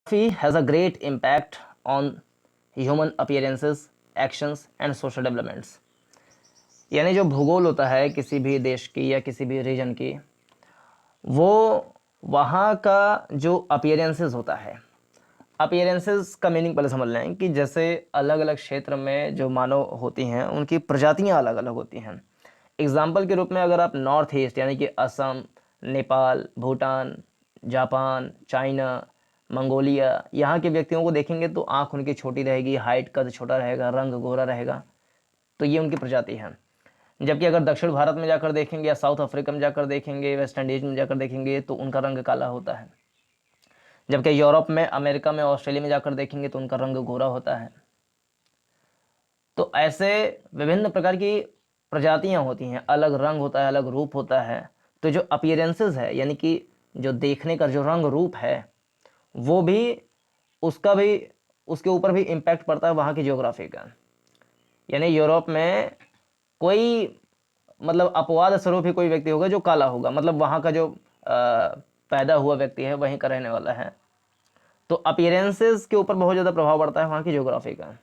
Geography has a great impact on human appearances, actions and social developments. यानी जो भूगोल होता है किसी भी देश की या किसी भी रीजन की, वो वहाँ का जो अपीयरेंसेस होता है, अपीयरेंसेस का मीनिंग पहले समझ लें कि जैसे अलग अलग क्षेत्र में जो मानव होती हैं उनकी प्रजातियाँ अलग अलग होती हैं। एग्जाम्पल के रूप में अगर आप नॉर्थ ईस्ट यानी कि Assam, Nepal, Bhutan, Japan, China, Mongolia, यहाँ के व्यक्तियों को देखेंगे तो आँख उनकी छोटी रहेगी, हाइट कद छोटा रहेगा, रंग गोरा रहेगा, तो ये उनकी प्रजाति है। जबकि अगर दक्षिण भारत में जाकर देखेंगे या साउथ अफ्रीका में जाकर देखेंगे, वेस्ट इंडीज में जाकर देखेंगे तो उनका रंग काला होता है। जबकि यूरोप में, अमेरिका में, ऑस्ट्रेलिया में जाकर देखेंगे तो उनका रंग गोरा होता है। तो ऐसे विभिन्न प्रकार की प्रजातियां होती हैं, अलग रंग होता है, अलग रूप होता है। तो जो अपीयरेंसेस है यानी कि जो देखने का जो रंग रूप है वो भी, उसका भी, उसके ऊपर भी इम्पैक्ट पड़ता है वहाँ की ज्योग्राफी का। यानी यूरोप में कोई मतलब अपवाद स्वरूप ही कोई व्यक्ति होगा जो काला होगा, मतलब वहाँ का जो पैदा हुआ व्यक्ति है वहीं का रहने वाला है। तो अपीयरेंसेस के ऊपर बहुत ज़्यादा प्रभाव पड़ता है वहाँ की ज्योग्राफी का।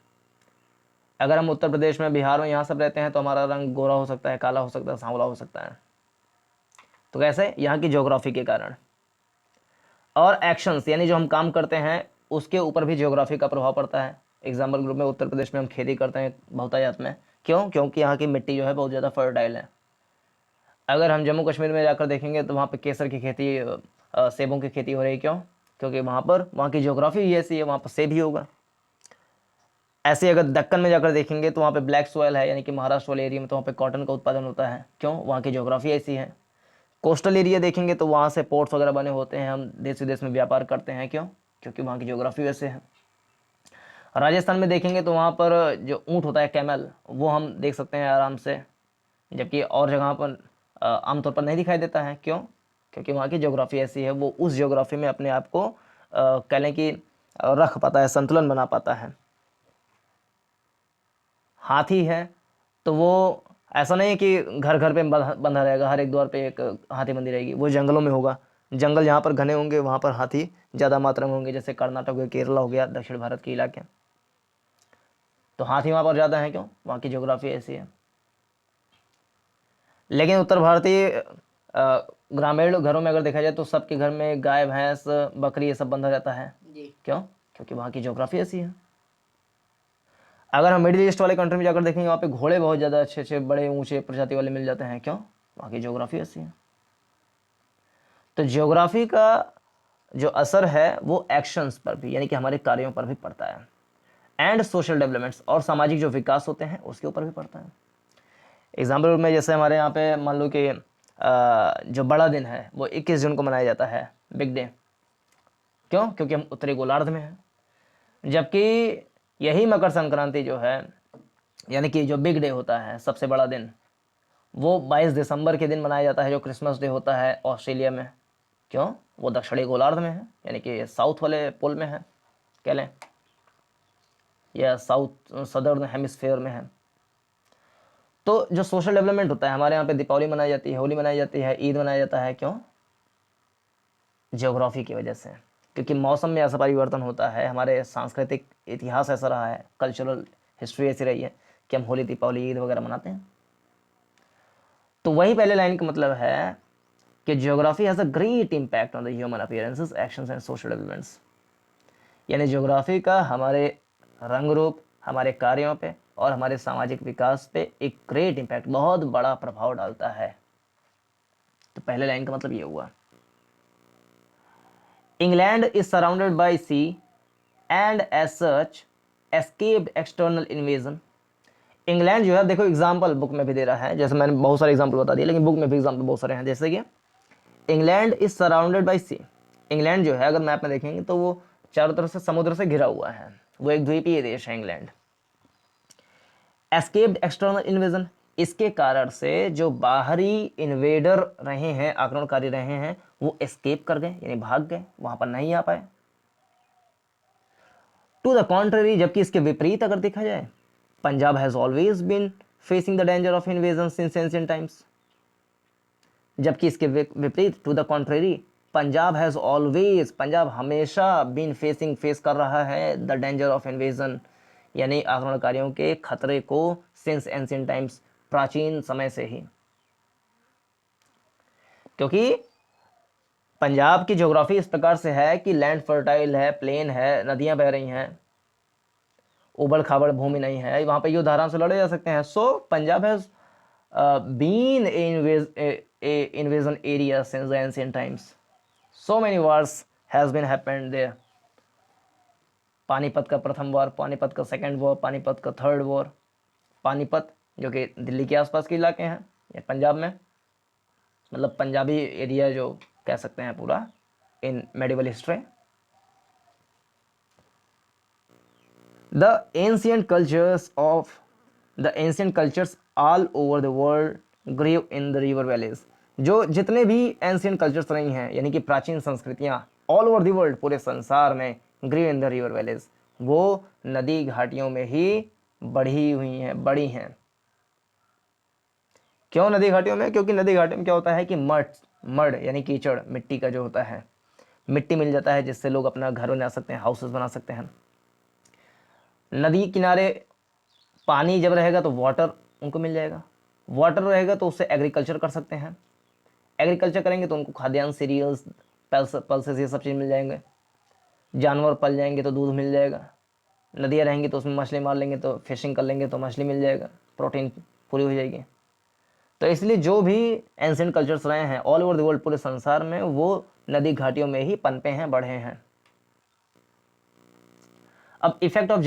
अगर हम उत्तर प्रदेश में, बिहार में, यहाँ सब रहते हैं तो हमारा रंग गोरा हो सकता है, काला हो सकता है, सांवला हो सकता है। तो कैसे? यहाँ की ज्योग्राफी के कारण। और एक्शंस यानी जो हम काम करते हैं उसके ऊपर भी ज्योग्राफी का प्रभाव पड़ता है। एग्जाम्पल के रूप में उत्तर प्रदेश में हम खेती करते हैं बहुतायत में, क्यों? क्योंकि यहाँ की मिट्टी जो है बहुत ज़्यादा फर्टाइल है। अगर हम जम्मू कश्मीर में जाकर देखेंगे तो वहाँ पर केसर की खेती, सेबों की खेती हो रही है, क्यों? क्योंकि वहाँ की ज्योग्राफी ही ऐसी है, वहाँ पर सेब ही होगा। ऐसे अगर दक्कन में जाकर देखेंगे तो वहाँ पे ब्लैक सॉइल है, यानी कि महाराष्ट्र वाले एरिया में, तो वहाँ पे कॉटन का उत्पादन होता है, क्यों? वहाँ की ज्योग्राफी ऐसी है। कोस्टल एरिया देखेंगे तो वहाँ से पोर्ट्स वगैरह बने होते हैं, हम देश विदेश में व्यापार करते हैं, क्यों? क्योंकि वहाँ की ज्योग्राफी वैसे है। राजस्थान में देखेंगे तो वहाँ पर जो ऊँट होता है, कैमल, वो हम देख सकते हैं आराम से, जबकि और जगह पर आमतौर पर नहीं दिखाई देता है, क्यों? क्योंकि वहाँ की ज्योग्राफी ऐसी है, वो उस ज्योग्राफी में अपने आप को कह लें कि रख पाता है, संतुलन बना पाता है। हाथी है तो वो ऐसा नहीं है कि घर घर पे बंधा रहेगा, हर एक द्वार पे एक हाथी बंधी रहेगी, वो जंगलों में होगा। जंगल जहाँ पर घने होंगे वहाँ पर हाथी ज़्यादा मात्रा में होंगे, जैसे कर्नाटक हो गया, केरला हो गया, दक्षिण भारत के इलाके। तो हाथी वहाँ पर ज़्यादा है, क्यों? वहाँ की ज्योग्राफी ऐसी है। लेकिन उत्तर भारतीय ग्रामीण घरों में अगर देखा जाए तो सबके घर में गाय, भैंस, बकरी, ये सब बंधा रहता है जी। क्यों? क्योंकि वहाँ की ज्योग्राफी ऐसी है। अगर हम मिडिल ईस्ट वाले कंट्री में जाकर देखेंगे वहाँ पे घोड़े बहुत ज़्यादा अच्छे अच्छे बड़े ऊंचे प्रजाति वाले मिल जाते हैं, क्यों? वहाँ की ज्योग्राफी ऐसी है। तो ज्योग्राफी का जो असर है वो एक्शंस पर भी, यानी कि हमारे कार्यों पर भी पड़ता है, एंड सोशल डेवलपमेंट्स, और सामाजिक जो विकास होते हैं उसके ऊपर भी पड़ता है। एग्जाम्पल में जैसे हमारे यहाँ पे मान लो कि जो बड़ा दिन है वो 21 जून को मनाया जाता है, बिग डे, क्यों? क्योंकि हम उत्तरी गोलार्ध में हैं। जबकि यही मकर संक्रांति जो है, यानी कि जो बिग डे होता है, सबसे बड़ा दिन, वो 22 दिसंबर के दिन मनाया जाता है, जो क्रिसमस डे होता है ऑस्ट्रेलिया में, क्यों? वो दक्षिणी गोलार्ध में है, यानी कि साउथ वाले पोल में है, कह लें, या साउथ सदर्न हेमिस्फेयर में है। तो जो सोशल डेवलपमेंट होता है, हमारे यहाँ पे दीपावली मनाई जाती है, होली मनाई जाती है, ईद मनाया जाता है, क्यों? ज्योग्राफी की वजह से, क्योंकि मौसम में ऐसा परिवर्तन होता है, हमारे सांस्कृतिक इतिहास ऐसा रहा है, कल्चरल हिस्ट्री ऐसी रही है कि हम होली, दीपावली, ईद वगैरह मनाते हैं। तो वही पहले लाइन का मतलब है कि geography has a great impact on the human appearances, actions and social developments. यानी ज्योग्राफी का हमारे रंग रूप, हमारे कार्यों पे और हमारे सामाजिक विकास पे एक ग्रेट इम्पैक्ट, बहुत बड़ा प्रभाव डालता है। तो पहले लाइन का मतलब ये हुआ। England is surrounded by sea and as such escaped external invasion. England जो है, देखो एग्जाम्पल बुक में भी दे रहा है, जैसे मैंने बहुत सारे एग्जाम्पल बता दिए, लेकिन बुक में भी एग्जाम्पल बहुत सारे हैं। जैसे कि England is surrounded by sea, England जो है अगर मैप में देखेंगे तो वो चारों तरफ से समुद्र से घिरा हुआ है, वो एक द्वीपीय देश है इंग्लैंड। एस्केप्ड एक्सटर्नल इन्वेजन, इसके कारण से जो बाहरी इन्वेडर रहे हैं, आक्रमणकारी रहे हैं, वो एस्केप कर गए, यानी भाग गए, वहां पर नहीं आ पाए। टू द कॉन्ट्ररी, जबकि इसके विपरीत अगर देखा जाए, Punjab has always been facing the danger of invasion since ancient times. जबकि इसके विपरीत, to the contrary, Punjab has always, Punjab हमेशा बीन फेस कर रहा है द डेंजर ऑफ इन्वेजन, यानी आक्रमणकारियों के खतरे को सिंस एंशिएंट टाइम्स, प्राचीन समय से ही। क्योंकि पंजाब की ज्योग्राफी इस प्रकार से है कि लैंड फर्टाइल है, प्लेन है, नदियां बह रही हैं, उबड़ खाबड़ भूमि नहीं है, वहां पे युद्ध आराम से लड़े जा सकते हैं। So Punjab has been a invasion area since the ancient times. So many wars has been happened there. Panipat का प्रथम वॉर, पानीपत का सेकंड वॉर, पानीपत का थर्ड वॉर। पानीपत जो कि दिल्ली के आसपास के इलाके हैं या पंजाब में, मतलब पंजाबी एरिया जो कह सकते हैं पूरा in medieval history. The ancient cultures all over the world grew in the river valleys. जो जितने भी एंशियंट कल्चर्स रही हैं, यानी कि प्राचीन संस्कृतियाँ ऑल ओवर द वर्ल्ड, पूरे संसार में, grew in the river valleys, वो नदी घाटियों में ही बड़ी हैं। क्यों नदी घाटियों में? क्योंकि नदी घाटियों में क्या होता है कि मड यानी कीचड़, मिट्टी का जो होता है, मिट्टी मिल जाता है जिससे लोग अपना घर बना सकते हैं, हाउसेस बना सकते हैं। नदी किनारे पानी जब रहेगा तो वाटर उनको मिल जाएगा, वाटर रहेगा तो उससे एग्रीकल्चर कर सकते हैं, एग्रीकल्चर करेंगे तो उनको खाद्यान्न, सीरियल्स, पल्सेस, ये सब चीज़ मिल जाएंगे। जानवर पल जाएंगे तो दूध मिल जाएगा। नदियाँ रहेंगी तो उसमें मछली मार लेंगे, तो फिशिंग कर लेंगे तो मछली मिल जाएगा, प्रोटीन पूरी हो जाएगी। तो इसलिए जो भी एंशिएंट कल्चर्स रहे हैं ऑल ओवर द वर्ल्ड, पूरे संसार में, वो नदी घाटियों में ही पनपे हैं, बढ़े हैं। अब इफेक्ट ऑफ